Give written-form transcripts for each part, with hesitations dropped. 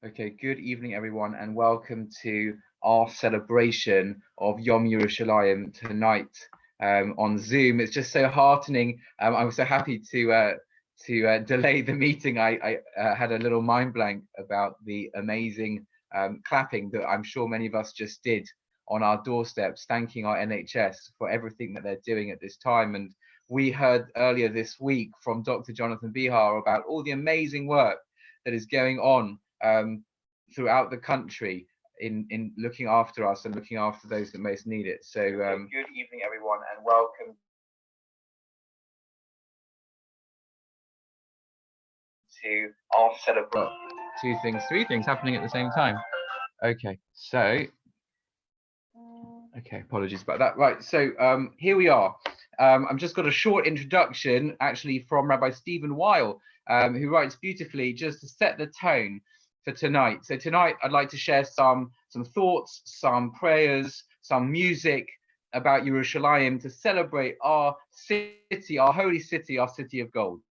Okay, good evening, everyone, and welcome to our celebration of Yom Yerushalayim tonight on Zoom. It's just so heartening. I was so happy to delay the meeting. I had a little mind blank about the amazing clapping that I'm sure many of us just did on our doorsteps, thanking our NHS for everything that they're doing at this time. And we heard earlier this week from Dr. Jonathan Bihar about all the amazing work that is going on throughout the country in looking after us and looking after those that most need it. So good evening, everyone, and welcome to our celebration. Three things happening at the same time. Okay, so apologies about that. Right, so here we are. I've just got a short introduction actually from Rabbi Stephen Weil, who writes beautifully just to set the tone for tonight. So tonight I'd like to share some thoughts, some prayers, some music about Yerushalayim to celebrate our city, our holy city, our city of gold.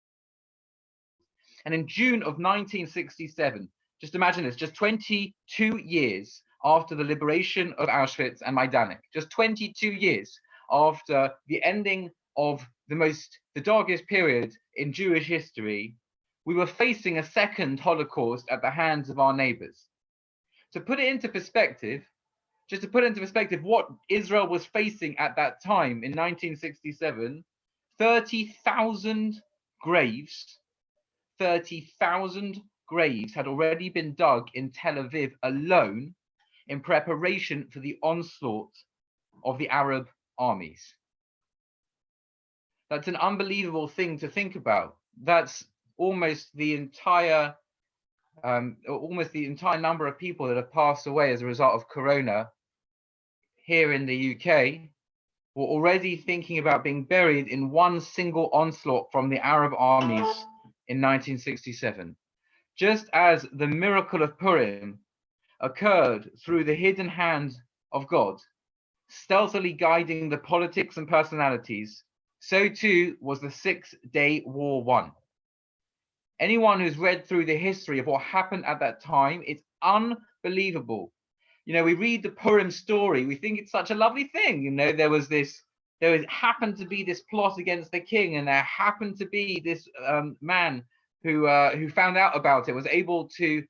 And in June of 1967, just imagine this, just 22 years after the liberation of Auschwitz and Majdanek, just 22 years after the ending of the darkest period in Jewish history, we were facing a second Holocaust at the hands of our neighbors. To put it into perspective, what Israel was facing at that time in 1967, 30,000 graves had already been dug in Tel Aviv alone in preparation for the onslaught of the Arab armies. That's an unbelievable thing to think about. That's almost the entire number of people that have passed away as a result of corona here in the UK were already thinking about being buried in one single onslaught from the Arab armies in 1967. Just as the miracle of Purim occurred through the hidden hand of God, stealthily guiding the politics and personalities, so too was the Six-Day War won. Anyone who's read through the history of what happened at that time, it's unbelievable. You know, we read the Purim story, we think it's such a lovely thing. You know, there happened to be this plot against the king, and there happened to be this man who found out about it, was able to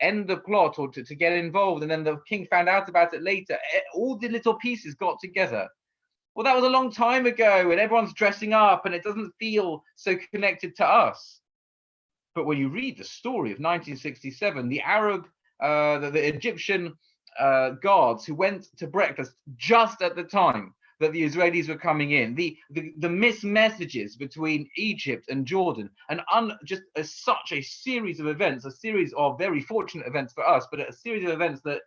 end the plot or to get involved, and then the king found out about it later. All the little pieces got together. Well, that was a long time ago, and everyone's dressing up, and it doesn't feel so connected to us. But when you read the story of 1967, the Egyptian guards who went to breakfast just at the time that the Israelis were coming in, the missed messages between Egypt and Jordan, and such a series of events, a series of very fortunate events for us, but a series of events that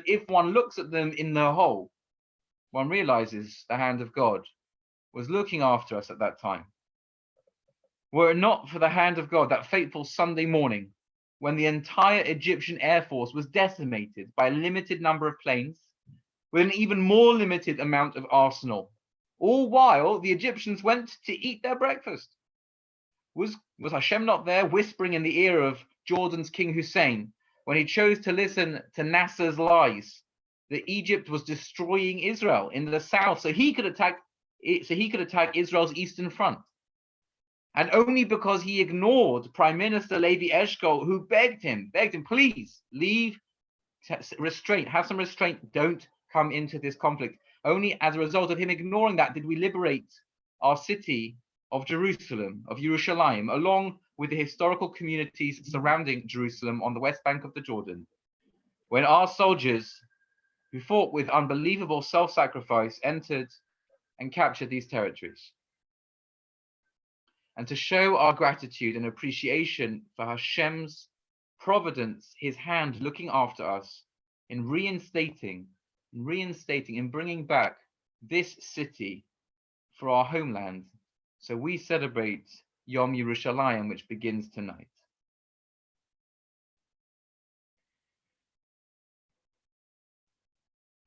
if one looks at them in the whole, one realizes the hand of God was looking after us at that time. Were it not for the hand of God, that fateful Sunday morning, when the entire Egyptian Air Force was decimated by a limited number of planes, with an even more limited amount of arsenal, all while the Egyptians went to eat their breakfast. Was Hashem not there whispering in the ear of Jordan's King Hussein when he chose to listen to Nasser's lies that Egypt was destroying Israel in the south so he could attack Israel's eastern front? And only because he ignored Prime Minister Levi Eshkol, who begged him, please leave restraint, have some restraint, don't come into this conflict. Only as a result of him ignoring that did we liberate our city of Jerusalem, of Yerushalayim, along with the historical communities surrounding Jerusalem on the west bank of the Jordan. When our soldiers, who fought with unbelievable self-sacrifice, entered and captured these territories. And to show our gratitude and appreciation for Hashem's providence, his hand looking after us in bringing back this city for our homeland. So we celebrate Yom Yerushalayim, which begins tonight.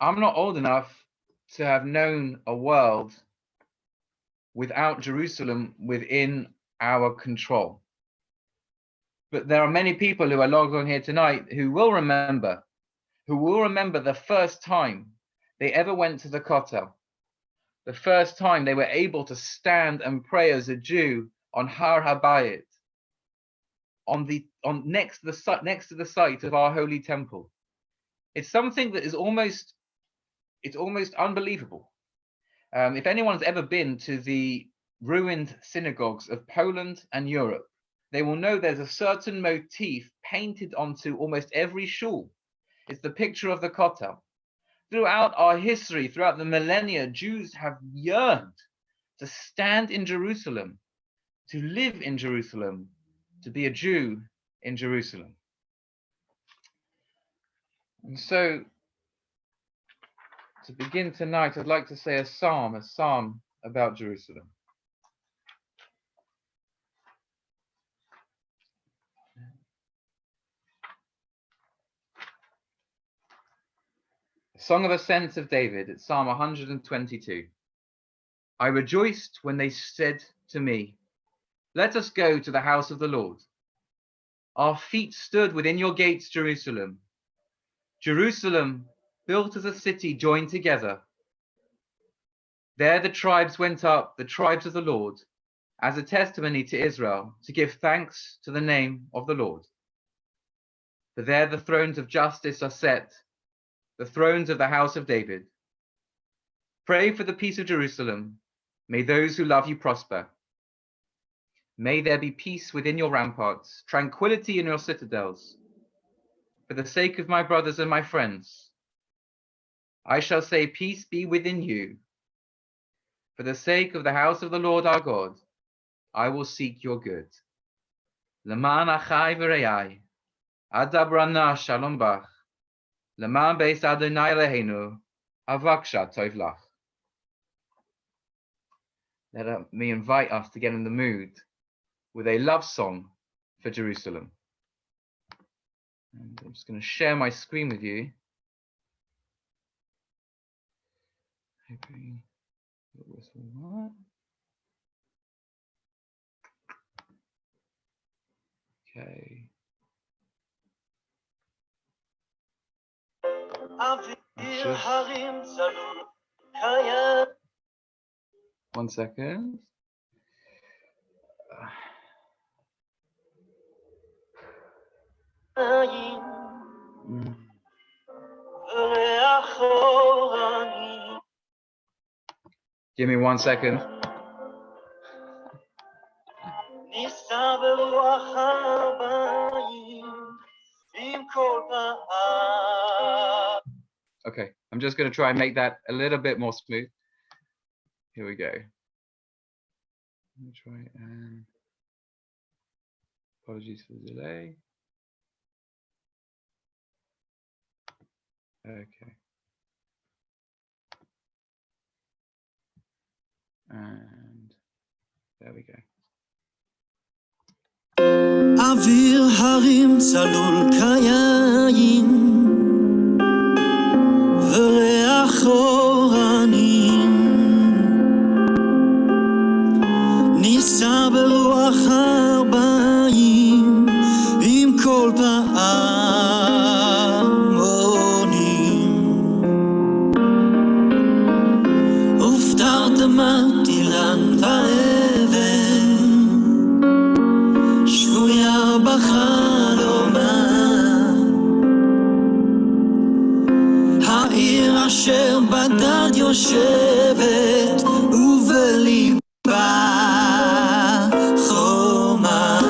I'm not old enough to have known a world without Jerusalem within our control. But there are many people who are logged on here tonight who will remember the first time they ever went to the Kotel, the first time they were able to stand and pray as a Jew on Har HaBayit, next to the site of our holy temple. It's something that is almost unbelievable. If anyone's ever been to the ruined synagogues of Poland and Europe, they will know there's a certain motif painted onto almost every shul. It's the picture of the Kotel. Throughout our history, throughout the millennia, Jews have yearned to stand in Jerusalem, to live in Jerusalem, to be a Jew in Jerusalem. And so, to begin tonight, I'd like to say a psalm about Jerusalem. Song of Ascents of David, it's Psalm 122. I rejoiced when they said to me, let us go to the house of the Lord. Our feet stood within your gates, Jerusalem. Jerusalem, built as a city joined together. There the tribes went up, the tribes of the Lord, as a testimony to Israel, to give thanks to the name of the Lord. For there the thrones of justice are set, the thrones of the house of David. Pray for the peace of Jerusalem. May those who love you prosper. May there be peace within your ramparts, tranquility in your citadels. For the sake of my brothers and my friends, I shall say, peace be within you. For the sake of the house of the Lord our God, I will seek your good. Leman achai v'rei, adabrana shalom bach. Leman beis Adonai Eloheinu, havaksha tov lach. Let me invite us to get in the mood with a love song for Jerusalem. And I'm just going to share my screen with you. Okay. One second. Give me 1 second. Okay, I'm just going to try and make that a little bit more smooth. Here we go. Let me try and apologies for the delay. Okay. And there we go. אוויר הרים צלול כיין וריח אורנים נישא ברוח ארבעים עם כל פעמונים ופתרת מטילן ואבן שבויה בחלומה העיר אשר בדד יושבת ובליבה חומה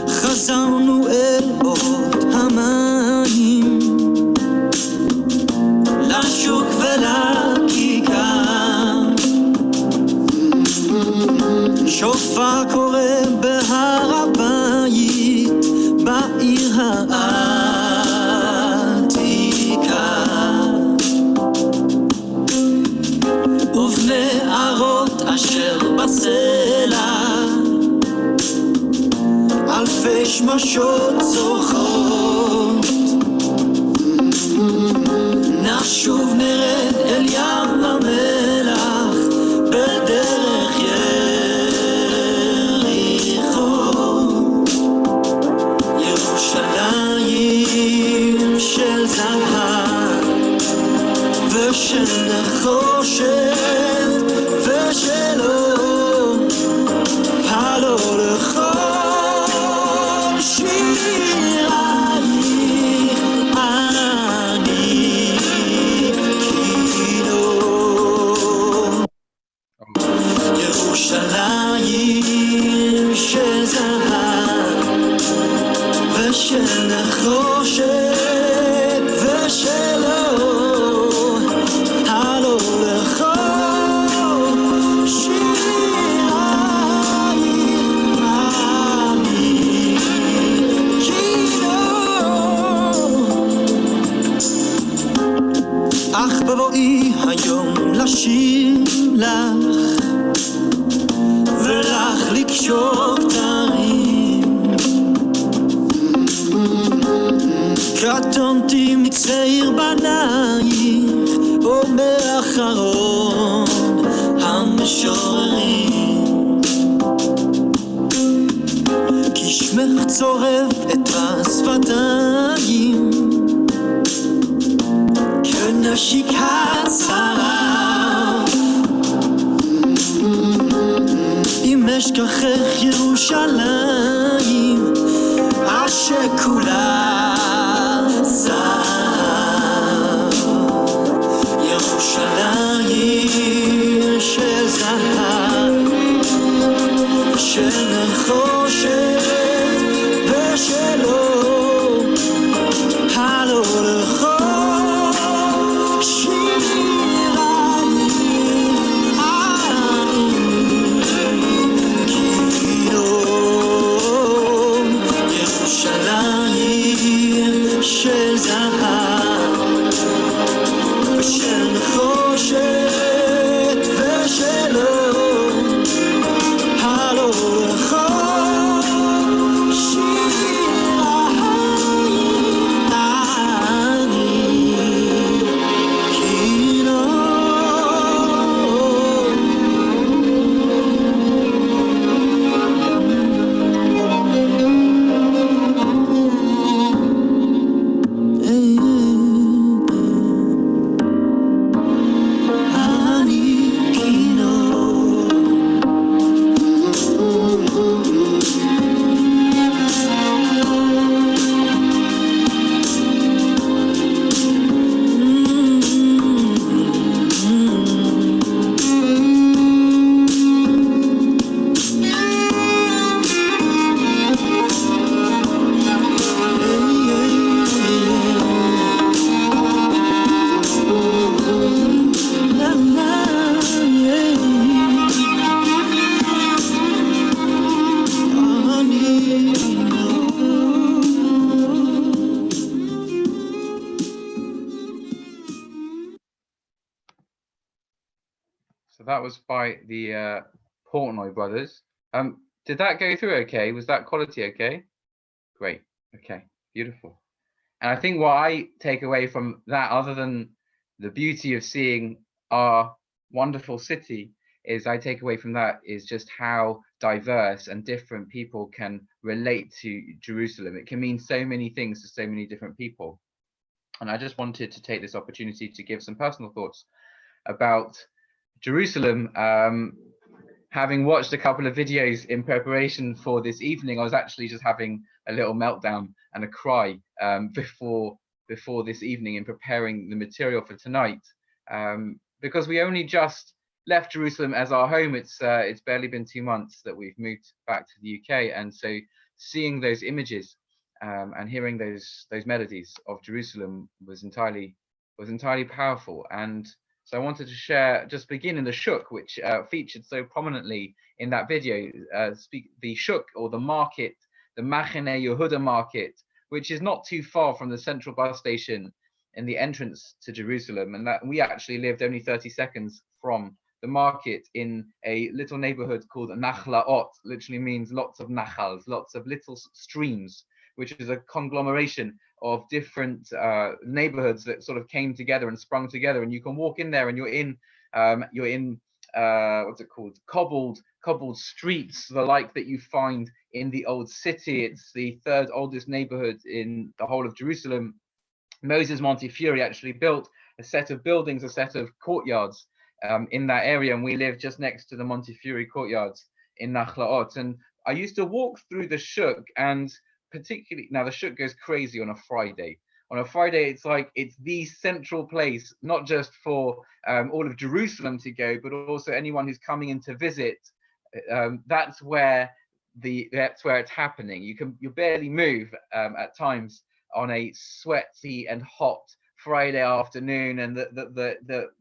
חזר שמשות צורחות נשוב נרד אל ים המלח בדרך יריחו ירושלים של זהב ושל נחושת ושל אור הלא לכל שירייך אני קינו ירושלים של זהב ושל נחושת ושל אור הלא לכל שירייך אני קינו אך בבואי היום לשיר לך ולך לקשור כתרים קטונתי מצעיר בנייך ומאחרון המשוררים כי שמך צורף את השפתיים כנשיקת שרף אם אשכחך ירושלים אשר כולה זהב ירושלים של זהב של נחושת ושל אור הלא לכל שירייך ירושלים של זהב ושל נחושת ושל אור הלא לכל שירייך אני קינו So that was by the Portnoy brothers. Did that go through okay? Was that quality okay? Great. Okay, beautiful. And I think what I take away from that, other than the beauty of seeing our wonderful city, is I take away from that is just how diverse and different people can relate to Jerusalem. It can mean so many things to so many different people. And I just wanted to take this opportunity to give some personal thoughts about Jerusalem. Having watched a couple of videos in preparation for this evening, I was actually just having a little meltdown and a cry before this evening in preparing the material for tonight, because we only just left Jerusalem as our home. It's barely been 2 months that we've moved back to the UK, and so seeing those images and hearing those melodies of Jerusalem was entirely powerful. And so I wanted to share, just begin in the shuk, which featured so prominently in that video, the shuk, or the market, the Machane Yehuda market, which is not too far from the central bus station in the entrance to Jerusalem, and that we actually lived only 30 seconds from the market in a little neighborhood called Nachlaot. Literally means lots of nachals, lots of little streams, which is a conglomeration of different neighborhoods that sort of came together and sprung together. And you can walk in there and you're in what's it called, cobbled streets, the like that you find in the old city. It's the third oldest neighborhood in the whole of Jerusalem. Moses Montefiore actually built a set of buildings, a set of courtyards in that area, and we live just next to the Montefiore courtyards in Nachlaot. And I used to walk through the shuk, and particularly now the shuk goes crazy on a Friday. On a Friday, it's like it's the central place, not just for all of Jerusalem to go, but also anyone who's coming in to visit. That's where it's happening. You barely move at times on a sweaty and hot Friday afternoon, and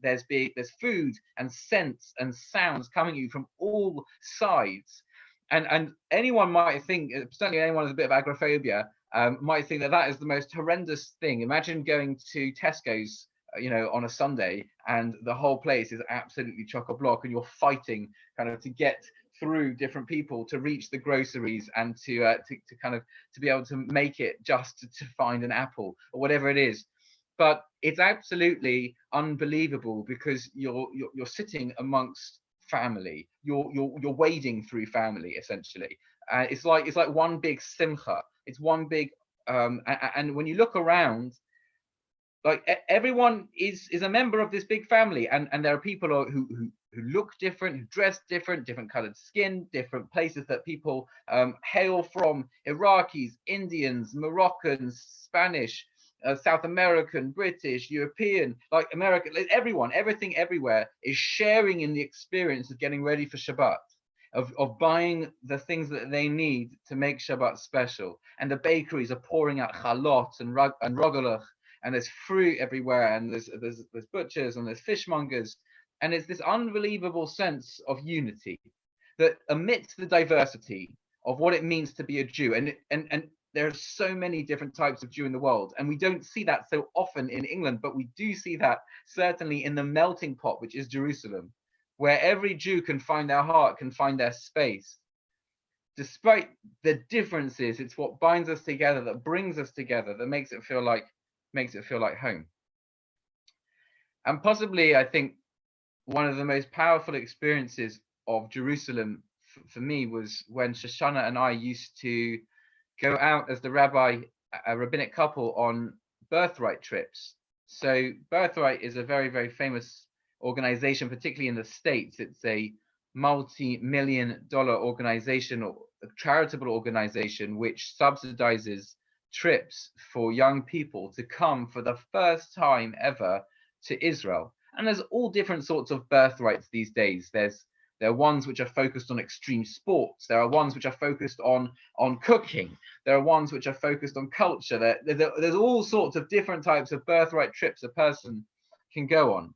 there's food and scents and sounds coming at you from all sides. And anyone might think, certainly anyone with a bit of agoraphobia, might think that is the most horrendous thing. Imagine going to Tesco's, on a Sunday, and the whole place is absolutely chock-a-block, and you're fighting kind of to get through different people to reach the groceries and to be able to make it just to find an apple or whatever it is. But it's absolutely unbelievable because you're sitting amongst family. You're wading through family essentially. It's like one big simcha. It's one big and when you look around, like everyone is a member of this big family, and there are people who look different, who dress different colored skin, different places that people hail from: Iraqis, Indians, Moroccans, Spanish, South American, British, European, like American. Everyone, everything, everywhere is sharing in the experience of getting ready for Shabbat, of buying the things that they need to make Shabbat special. And the bakeries are pouring out chalot and rogalach, and there's fruit everywhere, and there's butchers and there's fishmongers, and it's this unbelievable sense of unity that amidst the diversity of what it means to be a Jew, and there are so many different types of Jew in the world, and we don't see that so often in England, but we do see that certainly in the melting pot, which is Jerusalem, where every Jew can find their heart, can find their space. Despite the differences, it's what binds us together, that brings us together, that makes it feel like home. And possibly, I think, one of the most powerful experiences of Jerusalem for me was when Shoshana and I used to go out as the a rabbinic couple, on birthright trips. So Birthright is a very, very famous organization, particularly in the States. It's a multi-million-dollar organization, or a charitable organization, which subsidizes trips for young people to come for the first time ever to Israel. And there's all different sorts of birthrights these days. There are ones which are focused on extreme sports. There are ones which are focused on cooking. There are ones which are focused on culture. There's all sorts of different types of birthright trips a person can go on.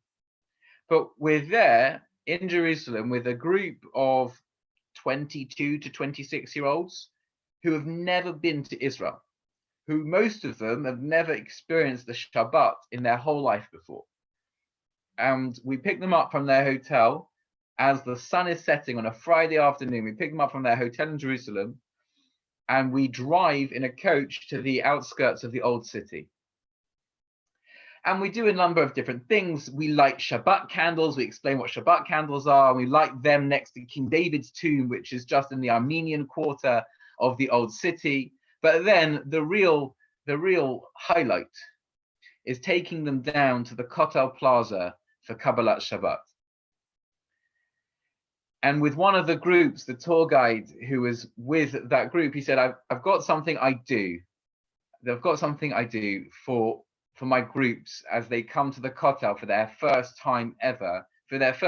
But we're there in Jerusalem with a group of 22 to 26-year-olds who have never been to Israel, who most of them have never experienced the Shabbat in their whole life before. And we pick them up from their hotel as the sun is setting on a Friday afternoon. We pick them up from their hotel in Jerusalem, and we drive in a coach to the outskirts of the old city. And we do a number of different things. We light Shabbat candles. We explain what Shabbat candles are. We light them next to King David's tomb, which is just in the Armenian quarter of the old city. But then the real highlight is taking them down to the Kotel Plaza for Kabbalat Shabbat. And with one of the groups, the tour guide who was with that group, he said, I've got something I do. I've got something I do for my groups as they come to the Kotel for their first time ever,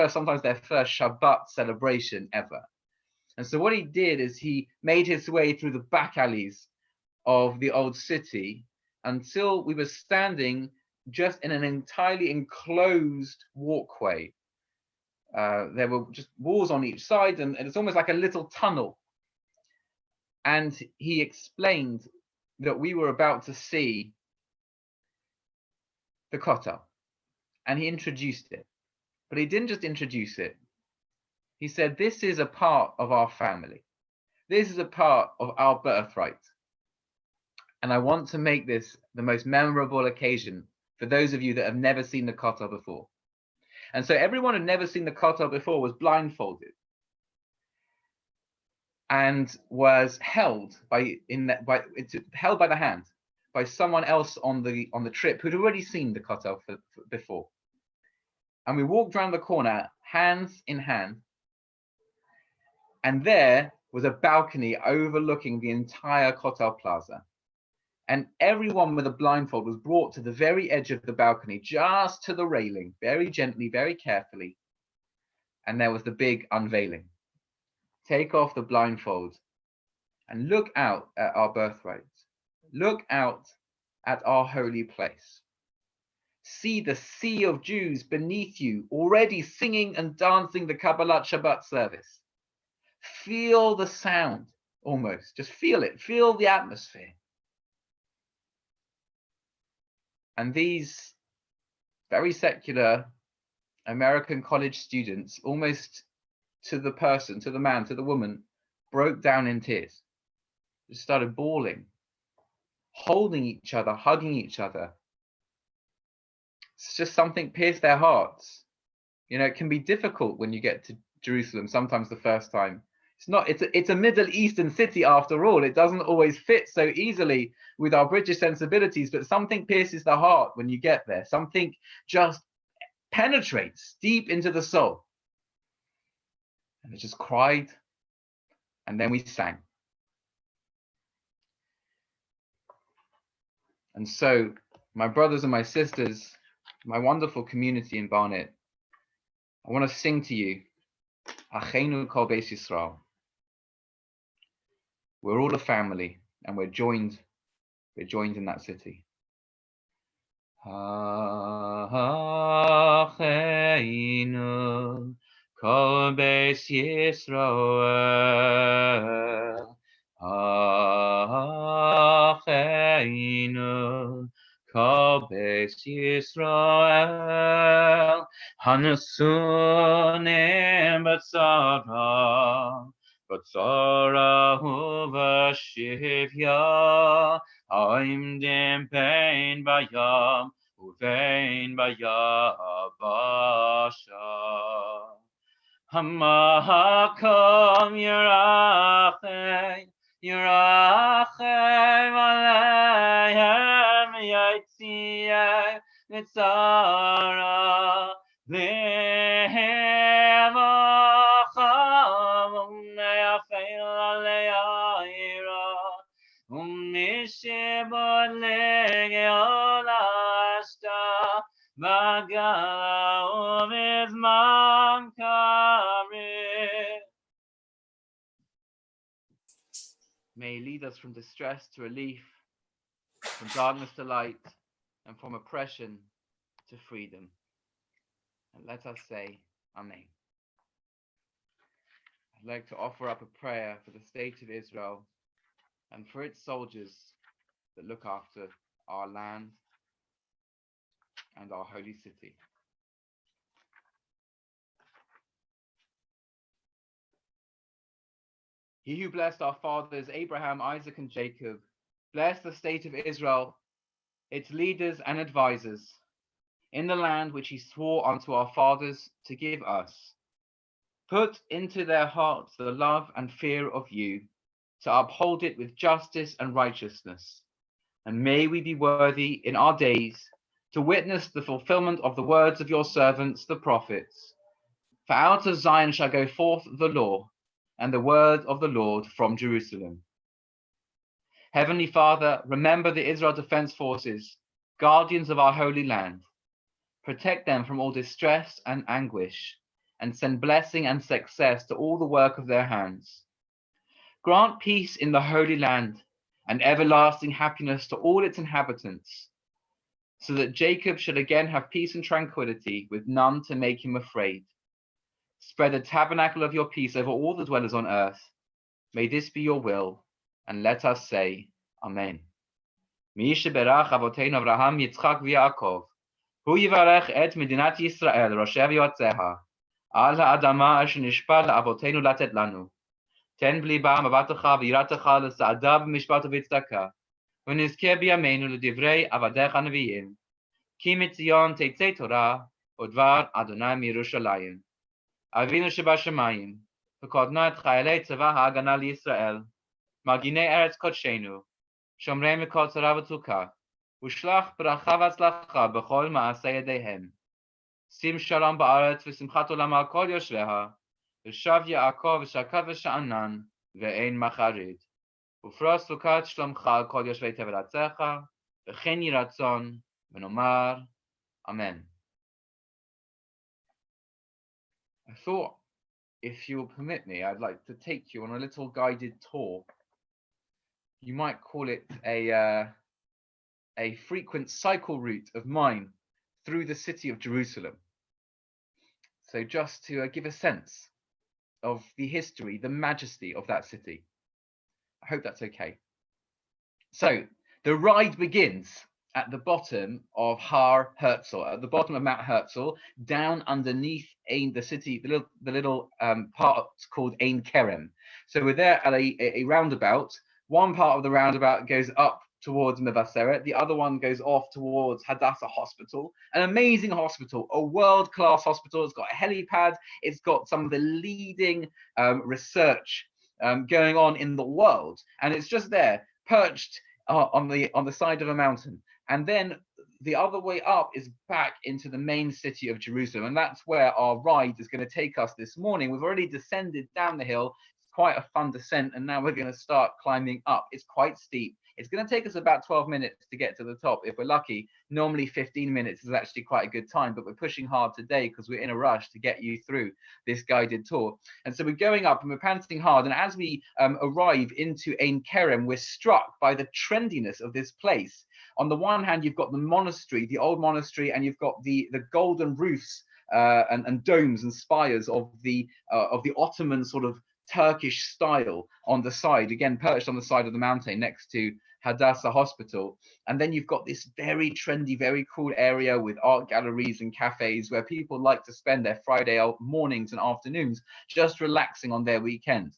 sometimes their first Shabbat celebration ever. And so what he did is he made his way through the back alleys of the old city until we were standing just in an entirely enclosed walkway. There were just walls on each side, and it's almost like a little tunnel. And he explained that we were about to see the Kotel, and he introduced it. But he didn't just introduce it, He said, this is a part of our family. This is a part of our birthright. And I want to make this the most memorable occasion for those of you that have never seen the kotel before. And so everyone who had never seen the kotel before was blindfolded and was held by the hand by someone else on the trip who'd already seen the kotel before. And we walked around the corner, hands in hand, and there was a balcony overlooking the entire kotel plaza. And everyone with a blindfold was brought to the very edge of the balcony, just to the railing, very gently, very carefully. And there was the big unveiling. Take off the blindfold and look out at our birthright. Look out at our holy place. See the sea of Jews beneath you, already singing and dancing the Kabbalat Shabbat service. Feel the sound, almost. Just feel it. Feel the atmosphere. And these very secular American college students, almost to the person, to the man, to the woman, broke down in tears. Just started bawling, holding each other, hugging each other. It's just something pierced their hearts. You know, it can be difficult when you get to Jerusalem, sometimes the first time. It's a Middle Eastern city after all. It doesn't always fit so easily with our British sensibilities, but something pierces the heart when you get there. Something just penetrates deep into the soul. And they just cried, and then we sang. And so, my brothers and my sisters, my wonderful community in Barnet, I want to sing to you, Achenu Kol Beis Yisrael. We're all a family, and we're joined in that city. Achenu Kol Beis Yisrael. Achenu Kol Beis Yisrael. Hanesunim b'tzara, b'tzara u'v'shivya, ha'imdim bein bayam u'vein bayabasha. Hamakom Yerachem aleihem yaitzieh nitzara levacham u'ne'afel ale'ayra u'mishibot le'geolashta v'gala u'vizman karev. May he lead us from distress to relief, from darkness to light, and from oppression to freedom. And let us say, Amen. I'd like to offer up a prayer for the state of Israel and for its soldiers that look after our land and our holy city. He who blessed our fathers, Abraham, Isaac, and Jacob, bless the state of Israel, its leaders and advisors, in the land which he swore unto our fathers to give us. Put into their hearts the love and fear of you, to uphold it with justice and righteousness. And may we be worthy in our days to witness the fulfillment of the words of your servants, the prophets. For out of Zion shall go forth the law, and the word of the Lord from Jerusalem. Heavenly Father, remember the Israel Defense Forces, guardians of our holy land. Protect them from all distress and anguish, and send blessing and success to all the work of their hands. Grant peace in the Holy Land and everlasting happiness to all its inhabitants, so that Jacob should again have peace and tranquility with none to make him afraid. Spread the tabernacle of your peace over all the dwellers on earth. May this be your will, and let us say, Amen. Mi sheberach avoteinu Avraham, Yitzchak v'Yaakov, hu yivarech et medinat Yisrael, roshev yotzeha, על האדמה אשר נשבע לאבותינו לתת לנו. תן בליבם אהבתך ויראתך לסעדה במשפט ובצדקה, ונזכה בימינו לדברי עבדיך הנביאים, כי מציון תצא תורה ודבר אדוני מירושלים. אבינו שבשמיים, פקודנו את חיילי צבא ההגנה לישראל, מגיני ארץ קודשנו, שומרי מכל צרה וצוקה, ושלח ברכה והצלחה בכל מעשה ידיהם. שים שלום בארץ ושמחת עולם על כל יושביה, ושב יעקב ושקד ושאנן, ואין מחריד. ופרוס סוכת שלומך על כל יושבי תבל ארצך, וכן יהי רצון, ונאמר אמן. I thought, if you'll permit me, I'd like to take you on a little guided tour. You might call it a frequent cycle route of mine through the city of Jerusalem. So just to give a sense of the history, the majesty of that city. I hope that's okay. So the ride begins at the bottom of Har Herzl, at the bottom of Mount Herzl, down underneath the city, the little part called Ein Kerem. So we're there at a roundabout. One part of the roundabout goes up towards Mevaseret, the other one goes off towards Hadassah Hospital, an amazing hospital, a world-class hospital. It's got a helipad, it's got some of the leading research going on in the world, and it's just there, perched on the side of a mountain. And then the other way up is back into the main city of Jerusalem, and that's where our ride is going to take us this morning. We've already descended down the hill. It's quite a fun descent, and now we're going to start climbing up. It's quite steep. It's going to take us about 12 minutes to get to the top if we're lucky. Normally 15 minutes is actually quite a good time, but we're pushing hard today because we're in a rush to get you through this guided tour. And so we're going up and we're panting hard, and as we arrive into Ein Kerem, we're struck by the trendiness of this place. On the one hand, you've got the monastery, the old monastery, and you've got the golden roofs and domes and spires of the Ottoman sort of Turkish style on the side, again perched on the side of the mountain next to Hadassah Hospital. And then you've got this very trendy, very cool area with art galleries and cafes where people like to spend their Friday mornings and afternoons just relaxing on their weekend.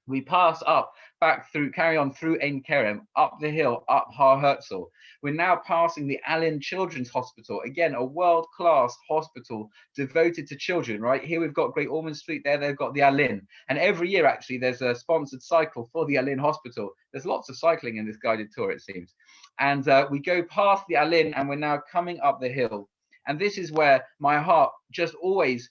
We pass up, back through, carry on through Ein Kerem, up the hill, up Har Herzl. We're now passing the Alin Children's Hospital, again, a world-class hospital devoted to children, right? Here we've got Great Ormond Street, there they've got the Alin. And every year, actually, there's a sponsored cycle for the Alin Hospital. There's lots of cycling in this guided tour, it seems. And we go past the Alin, and we're now coming up the hill. And this is where my heart just always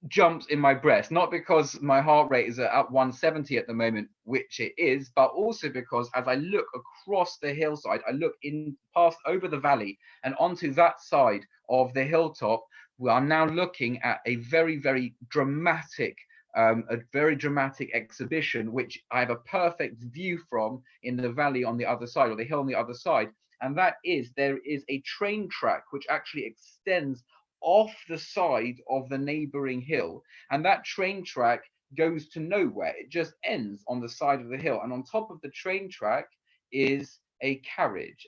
jumps in my breast, not because my heart rate is at 170 at the moment, which it is, but also because as I look across the hillside, I look in past over the valley and onto that side of the hilltop. We are now looking at a very, very dramatic exhibition, which I have a perfect view from in the valley on the other side, or the hill on the other side. And that is, there is a train track which actually extends off the side of the neighboring hill, and that train track goes to nowhere. It just ends on the side of the hill, and on top of the train track is a carriage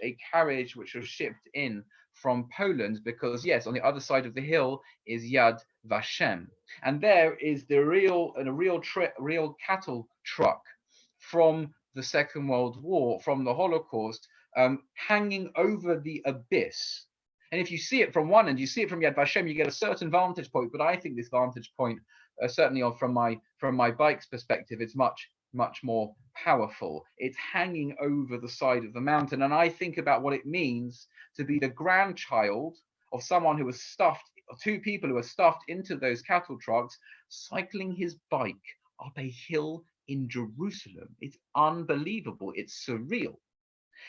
which was shipped in from Poland, because yes, on the other side of the hill is Yad Vashem, and there is the real cattle truck from the Second World War, from the Holocaust, hanging over the abyss. And if you see it from one end, you see it from Yad Vashem, you get a certain vantage point. But I think this vantage point, certainly from my bike's perspective, it's much more powerful. It's hanging over the side of the mountain, and I think about what it means to be the grandchild of someone who was stuffed, two people who were stuffed into those cattle trucks, cycling his bike up a hill in Jerusalem. It's unbelievable. It's surreal.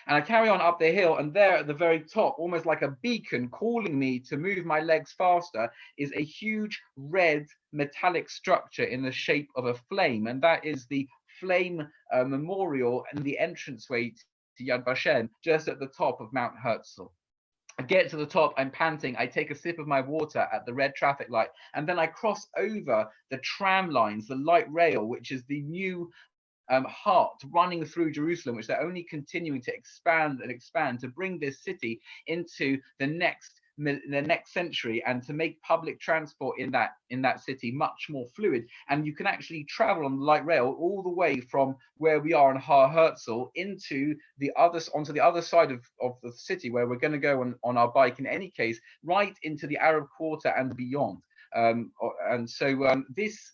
And I carry on up the hill, and there at the very top, almost like a beacon calling me to move my legs faster, is a huge red metallic structure in the shape of a flame. And that is the flame memorial and the entranceway to Yad Vashem, just at the top of Mount Herzl. I get to the top, I'm panting, I take a sip of my water at the red traffic light, and then I cross over the tram lines, the light rail, which is the new heart running through Jerusalem, which they're only continuing to expand and expand to bring this city into the next the next century, and to make public transport in that city much more fluid. And you can actually travel on the light rail all the way from where we are in Har Herzl onto the other side of the city, where we're going to go on our bike in any case, right into the Arab Quarter and beyond. And so this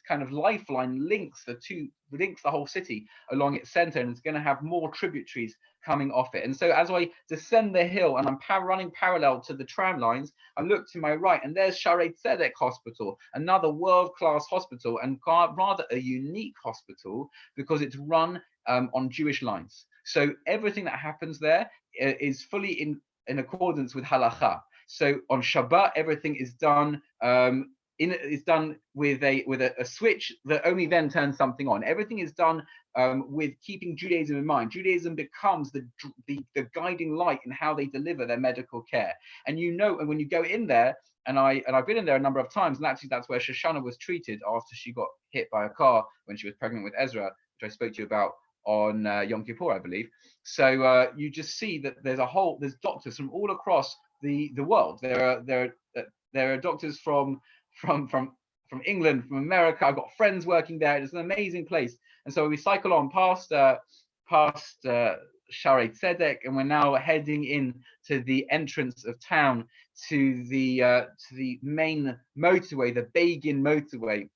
kind of lifeline links the whole city along its center, and it's going to have more tributaries coming off it. And so as I descend the hill and I'm running parallel to the tram lines, I look to my right and there's Shaarei Tzedek Hospital, another world-class hospital, and rather a unique hospital because it's run on Jewish lines. So everything that happens there is fully in accordance with halacha. So on Shabbat, everything is done with a switch that only then turns something on. Everything is done with keeping Judaism in mind. Judaism becomes the guiding light in how they deliver their medical care. And and when you go in there, and I've been in there a number of times, and actually that's where Shoshana was treated after she got hit by a car when she was pregnant with Ezra, which I spoke to you about on Yom Kippur, I believe. So you just see that there's doctors from all across the world. There are doctors from England, from America. I've got friends working there. It's an amazing place. And so we cycle on past Shaarei Tzedek, and we're now heading in to the entrance of town to the main motorway, the Begin motorway.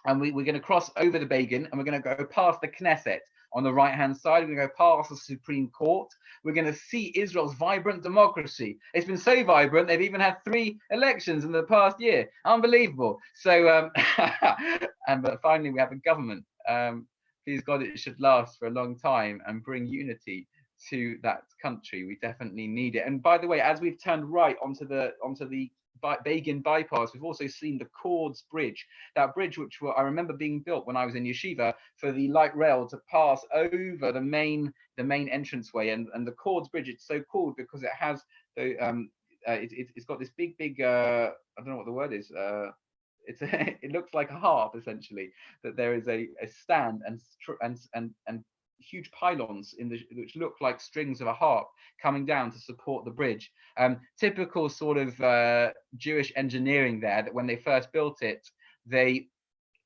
And we're going to cross over the Begin, and we're going to go past the Knesset on the right-hand side. We're going to go past the Supreme Court. We're going to see Israel's vibrant democracy. It's been so vibrant, they've even had 3 elections in the past year. Unbelievable. So, but finally, we have a government. Please God, it should last for a long time and bring unity to that country. We definitely need it. And by the way, as we've turned right onto the Begin bypass, we've also seen the Cords Bridge, that bridge which I remember being built when I was in yeshiva for the light rail to pass over the main entranceway. And the Cords Bridge, it's so called because it has it's got this big I don't know what the word is. It looks like a harp essentially. That there is a stand and huge pylons which look like strings of a harp coming down to support the bridge. Typical sort of Jewish engineering there, that when they first built it, they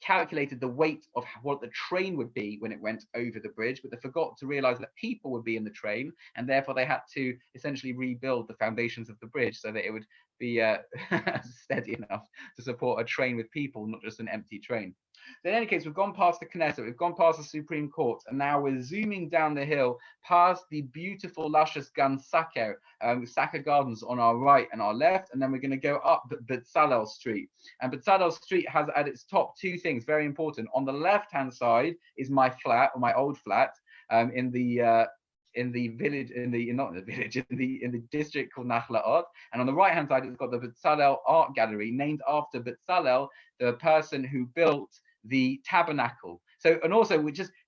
calculated the weight of what the train would be when it went over the bridge, but they forgot to realize that people would be in the train, and therefore they had to essentially rebuild the foundations of the bridge so that it would be steady enough to support a train with people, not just an empty train. So in any case, we've gone past the Knesset, we've gone past the Supreme Court, and now we're zooming down the hill past the beautiful luscious Gan Saker, Saker Gardens on our right and our left, and then we're going to go up Bezalel Street. And Bezalel Street has at its top 2 things, very important. On the left-hand side is my flat, or my old flat, in the district called Nachlaot, and on the right hand side it's got the Bezalel Art Gallery, named after Bezalel, the person who built the tabernacle. So, and also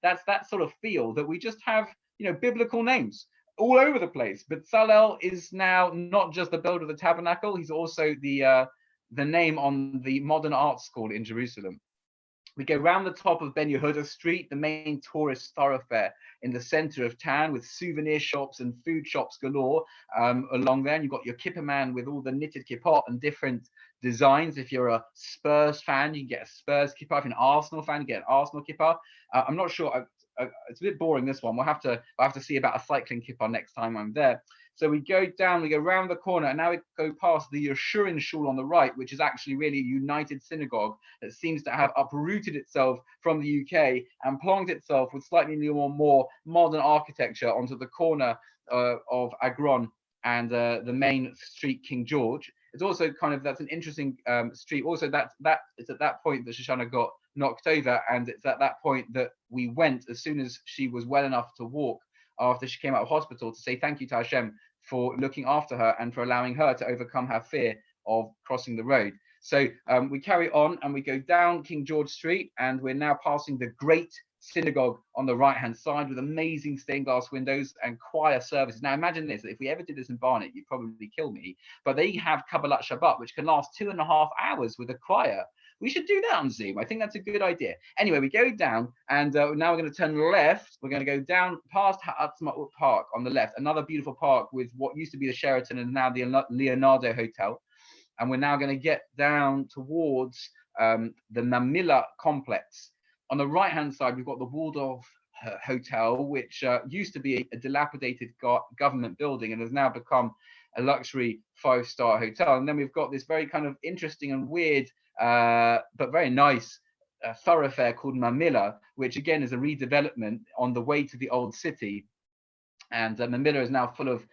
that's that sort of feel that we just have, biblical names all over the place. Bezalel is now not just the builder of the tabernacle, he's also the name on the modern art school in Jerusalem. We go round the top of Ben Yehuda Street, the main tourist thoroughfare in the center of town, with souvenir shops and food shops galore along there. And you've got your kippah man with all the knitted kippot and different designs. If you're a Spurs fan, you can get a Spurs kippah. If you're an Arsenal fan, you get an Arsenal kippah. I'm not sure. It's a bit boring, this one. I'll have to see about a cycling kippah next time I'm there. So we go down, we go round the corner, and now we go past the Yerushalayim shul on the right, which is actually really a united synagogue that seems to have uprooted itself from the UK and plonked itself with slightly more modern architecture onto the corner of Agron and the main street, King George. It's also that's an interesting street. Also, it's at that point that Shoshana got knocked over, and it's at that point that we went, as soon as she was well enough to walk, after she came out of hospital, to say thank you to Hashem for looking after her and for allowing her to overcome her fear of crossing the road. So we carry on and we go down King George Street, and we're now passing the great synagogue on the right hand side with amazing stained glass windows and choir services. Now imagine this, if we ever did this in Barnet, you'd probably kill me, but they have Kabbalat Shabbat, which can last 2.5 hours with a choir. We should do that on Zoom. I think that's a good idea. Anyway, we go down, and now we're going to turn left. We're going to go down past Ha'atzmaut Park on the left, another beautiful park with what used to be the Sheraton and now the Leonardo Hotel. And we're now going to get down towards the Mamilla complex. On the right-hand side, we've got the Waldorf Hotel, which used to be a dilapidated government building and has now become a luxury 5-star hotel. And then we've got this very kind of interesting and weird, but very nice thoroughfare called Mamilla, which again is a redevelopment on the way to the old city. And Mamilla is now full of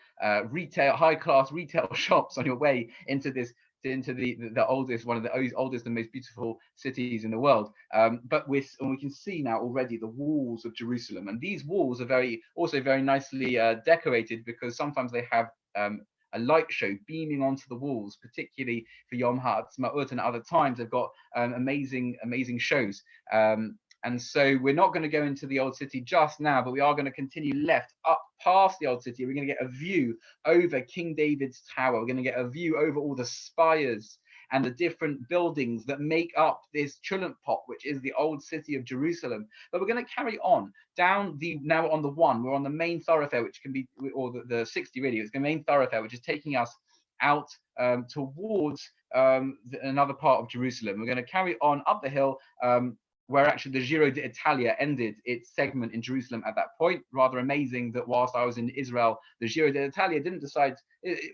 retail, high-class retail shops on your way into the oldest, one of the oldest and most beautiful cities in the world. But we can see now already the walls of Jerusalem, and these walls are also very nicely decorated, because sometimes they have a light show beaming onto the walls, particularly for Yom HaAtzmaut, and other times they've got amazing shows. And so we're not going to go into the old city just now, but we are going to continue left up past the old city. We're going to get a view over King David's Tower. We're going to get a view over all the spires and the different buildings that make up this Chulant Pot, which is the old city of Jerusalem. But we're going to carry on down now on the 1. We're on the main thoroughfare, which can be, or the 60 really. It's the main thoroughfare, which is taking us out towards another part of Jerusalem. We're going to carry on up the hill, where actually the Giro d'Italia ended its segment in Jerusalem at that point. Rather amazing that whilst I was in Israel, the Giro d'Italia didn't decide,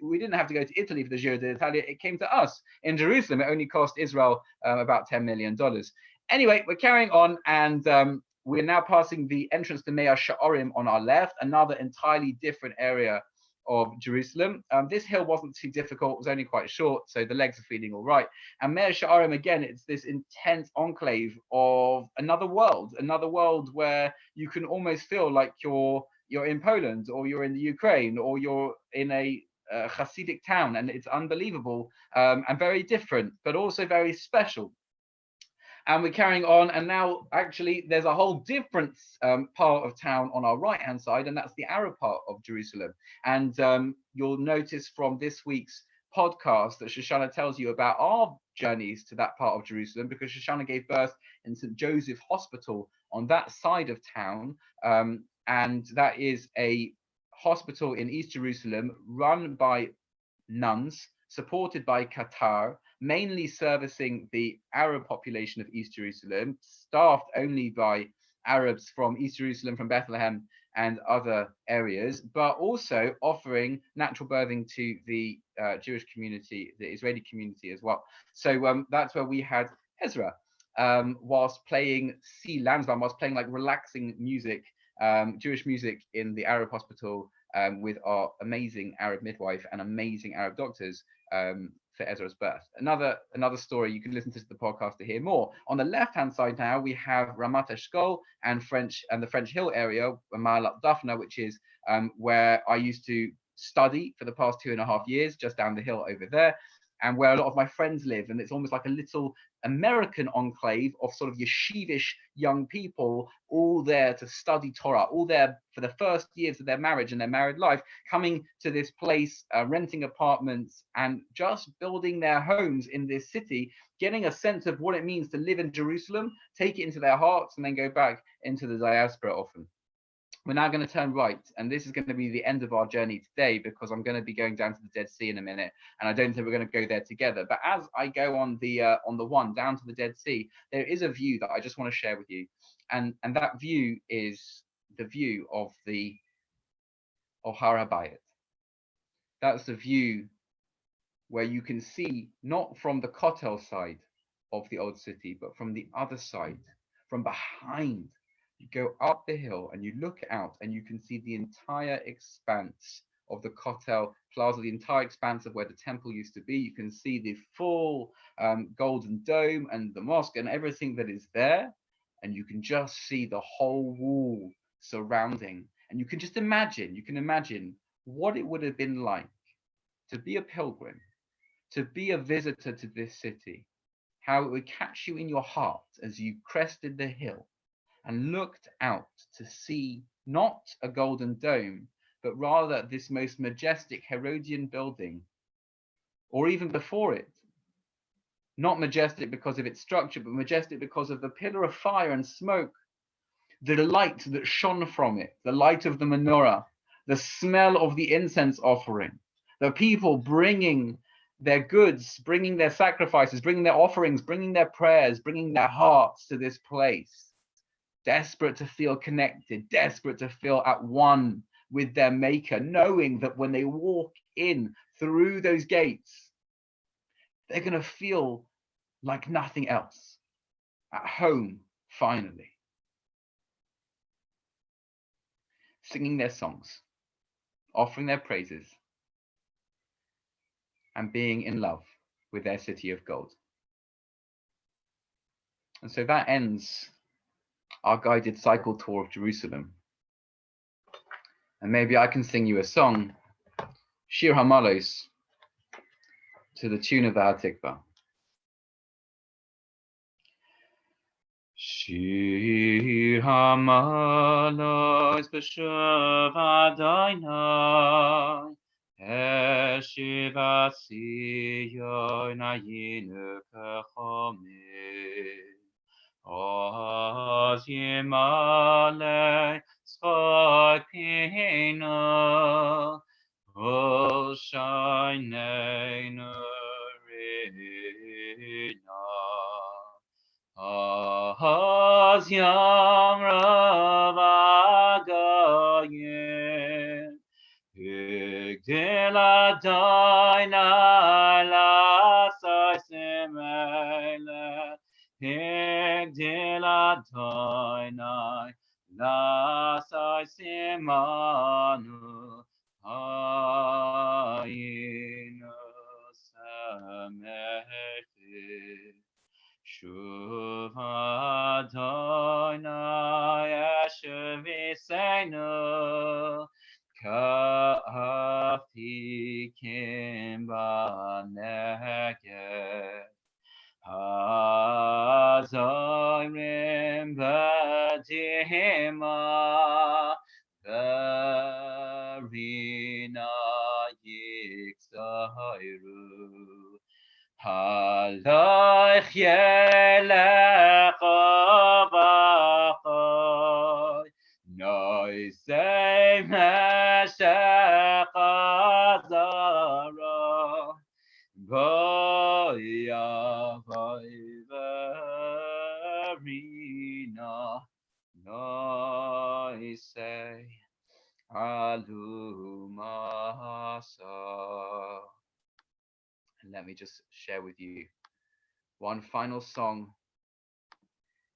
we didn't have to go to Italy for the Giro d'Italia, it came to us in Jerusalem. It only cost Israel about $10 million. Anyway, we're carrying on, and we're now passing the entrance to Mea Sha'arim on our left, another entirely different area of Jerusalem. This hill wasn't too difficult, it was only quite short, so the legs are feeling all right. And Mea Sha'arim, again, it's this intense enclave of another world where you can almost feel like you're in Poland, or you're in the Ukraine, or you're in a Hasidic town, and it's unbelievable and very different, but also very special. And we're carrying on, and now actually there's a whole different part of town on our right hand side, and that's the Arab part of Jerusalem. And you'll notice from this week's podcast that Shoshana tells you about our journeys to that part of Jerusalem, because Shoshana gave birth in St. Joseph Hospital on that side of town, and that is a hospital in East Jerusalem run by nuns, supported by Qatar, mainly servicing the Arab population of East Jerusalem, staffed only by Arabs from East Jerusalem, from Bethlehem and other areas, but also offering natural birthing to the Jewish community, the Israeli community as well. So that's where we had Ezra, whilst playing whilst playing like relaxing music, Jewish music in the Arab hospital, with our amazing Arab midwife and amazing Arab doctors, for Ezra's birth. Another story, you can listen to the podcast to hear more. On the left-hand side now, we have Ramat Eshkol and the French Hill area, Ma'alat Dafna, which is where I used to study for the past 2.5 years, just down the hill over there, and where a lot of my friends live. And it's almost like a little American enclave of sort of yeshivish young people, all there to study Torah, all there for the first years of their marriage and their married life, coming to this place, renting apartments and just building their homes in this city, getting a sense of what it means to live in Jerusalem, take it into their hearts, and then go back into the diaspora often. We're now going to turn right, and this is going to be the end of our journey today, because I'm going to be going down to the Dead Sea in a minute, and I don't think we're going to go there together. But as I go on the 1 down to the Dead Sea, there is a view that I just want to share with you, and that view is the view of Har HaBayit. That's the view where you can see not from the Kotel side of the old city, but from the other side, from behind. You go up the hill and you look out and you can see the entire expanse of the Kotel Plaza, the entire expanse of where the temple used to be. You can see the full golden dome and the mosque and everything that is there. And you can just see the whole wall surrounding. And you can imagine what it would have been like to be a pilgrim, to be a visitor to this city, how it would catch you in your heart as you crested the hill and looked out to see not a golden dome, but rather this most majestic Herodian building, or even before it, Not majestic because of its structure, but majestic because of the pillar of fire and smoke, the light that shone from it, the light of the menorah, the smell of the incense offering, the people bringing their goods, bringing their sacrifices, bringing their offerings, bringing their prayers, bringing their hearts to this place, desperate to feel connected, desperate to feel at one with their maker, knowing that when they walk in through those gates, they're going to feel like nothing else, at home finally, singing their songs, offering their praises, and being in love with their city of gold. And so that ends our guided cycle tour of Jerusalem. And maybe I can sing you a song, Shir HaMalos, to the tune of the Hatikvah. Shir HaMalos b'shuv Adonai, Eshiv Asiyon Ayinu Kechomim, Oz Yimale Tzchok Pino, Hoshaneinu Rina, Oz Yamrav Agayim, Higdil Adonai L'asaysim Eileh, Higdil Adonai L'asaysim Anu, Hayinu Samechi, Shuv Adonai Eshev Yiseinu, Ka'afikim ba'negev, Hazorim b'dihima, Verina yiksayru, Haloich yelecha b'choy, Noisei meshech azara, Goyavai verina, Noisei alumasa. And let me just share with you one final song.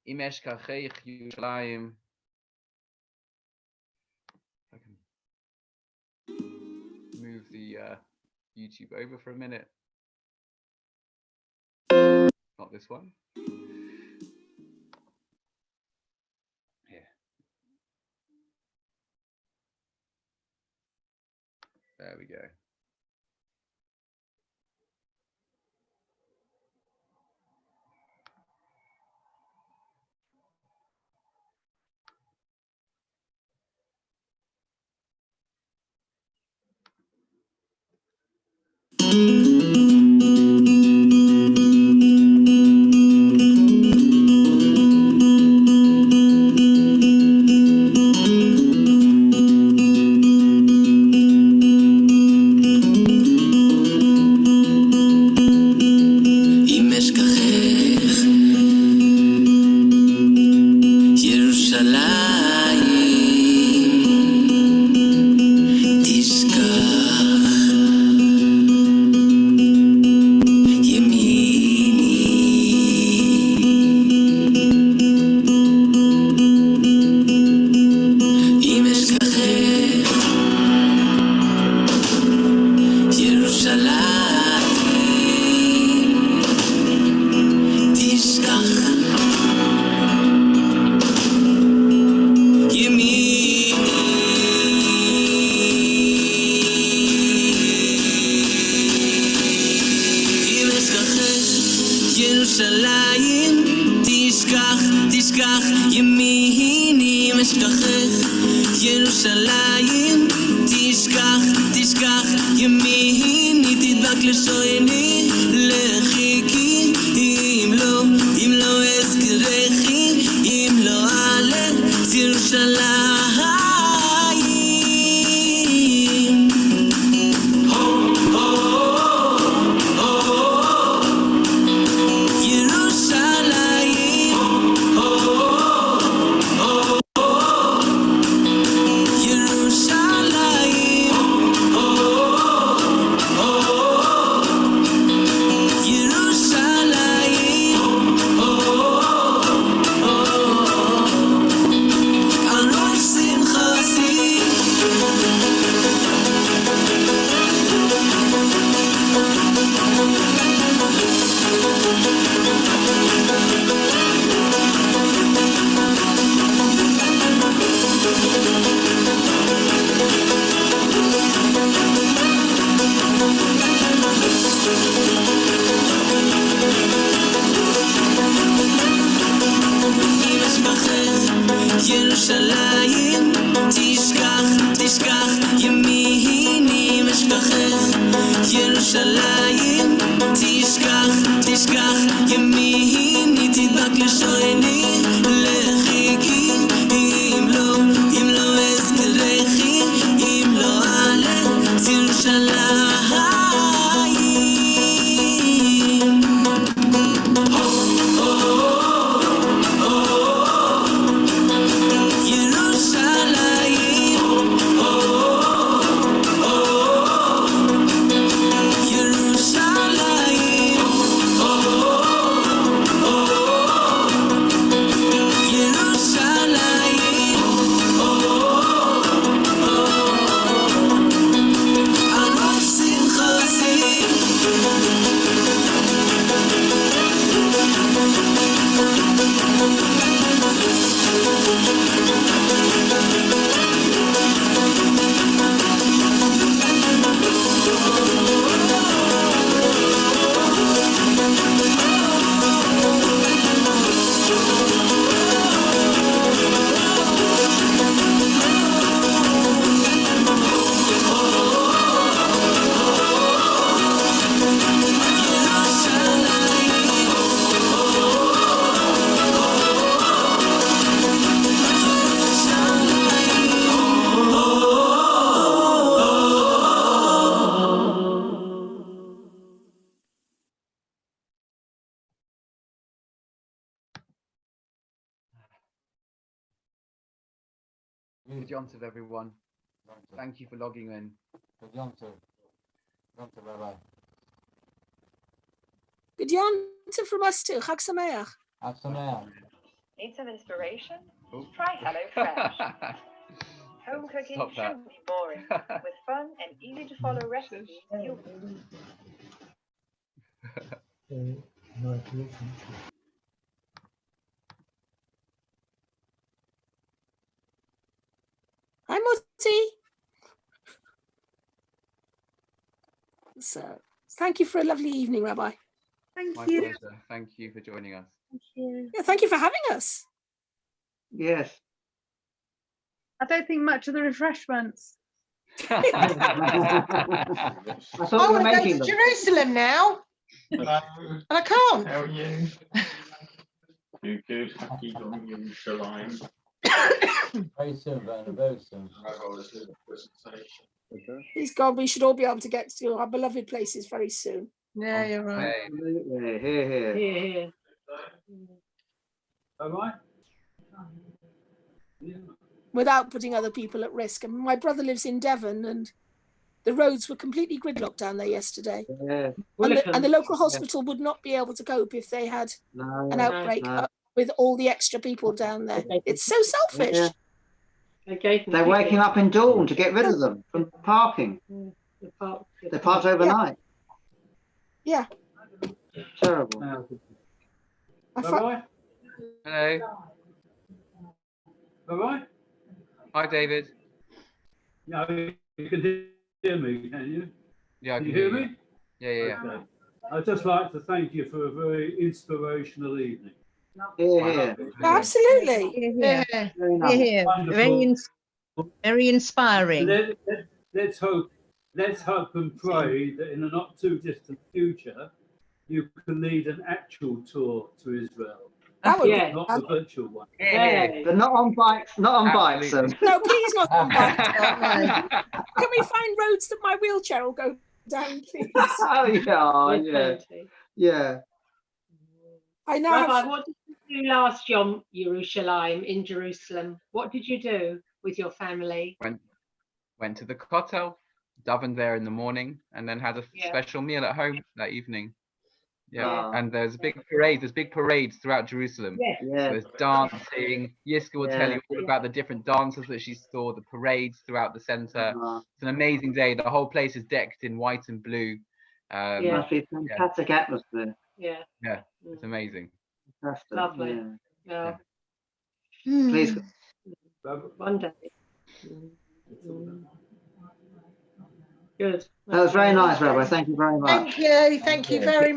Imesh kacheich Yerushalayim. I can move the YouTube over for a minute. Not this one. Here. There we go. Yerushalayim, tishkach yemini meshkachech. Yerushalayim, tishkach yemini tidbak leshoini lechiki ירושלים, תשכח, תשכח, ימיני משכחך. ירושלים, תשכח, תשכח, ימיני תדבק לשויני, לחיכי, אם לא אזכרכי, אם לא אעלה, ירושלים. Good Yontif, everyone. Thank you for logging in. Good Yontif. Yontif, Rabbi. Good Yontif from us too. Chag Sameach. Chag Sameach. Need some inspiration? Oh. Try HelloFresh. Home cooking Stop that. shouldn't be boring. With fun and easy to follow recipes, you'll Hi, Mutti. So, thank you for a lovely evening, Rabbi. Thank My you. pleasure. Thank you for joining us. Thank you. Yeah, thank you for having us. Yes. I don't think much of the refreshments. I I thought we were want to go making to them. Jerusalem now, Hello. and I can't. How are you? You good? You got Yerushalayim. Very soon, Werner, very soon. Please God, we should all be able to get to our beloved places very soon. Yeah, you're right. Absolutely. Here. Here. All right. Without putting other people at risk. And my brother lives in Devon, and the roads were completely gridlocked down there yesterday. Yeah. And the local hospital would not be able to cope if they had No, an outbreak no. with all the extra people down there. It's so selfish. Yeah. They're waking up in dawn to get rid of them from parking. They're parked overnight. Yeah. Terrible. Bye-bye. Hello. Bye-bye. Hi, David. Yeah, you can hear me, can you? Yeah, I Can can you hear you. me? Yeah. Okay. I'd just like to thank you for a very inspirational evening. Here. Absolutely. Yeah. Very nice. Here. Wonderful. Very inspiring. Let's hope and pray that in a not too distant future, you can lead an actual tour to Israel, That would be not a virtual one. But not on bikes. Not on bikes. Absolutely. No, please not on bike. No. Can we find roads that my wheelchair will go down, please? Oh yeah. Yeah. I now Rabbi, have, what did you do last Yom Yerushalayim in Jerusalem? What did you do with your family? Went to the Kotel, davened there in the morning, and then had a special meal at home that evening. Yeah, and there's big parades. There's big parades throughout Jerusalem. Yeah. There's dancing. Yiska will tell you all about the different dances that she saw, the parades throughout the center. It's an amazing day. The whole place is decked in white and blue. Must be a fantastic atmosphere. Yeah. Yeah, it's amazing. Fantastic, Lovely. yeah. Yeah. Please. One day. Good. That was very nice, Rabbi. Thank you very much. Thank you. Thank you very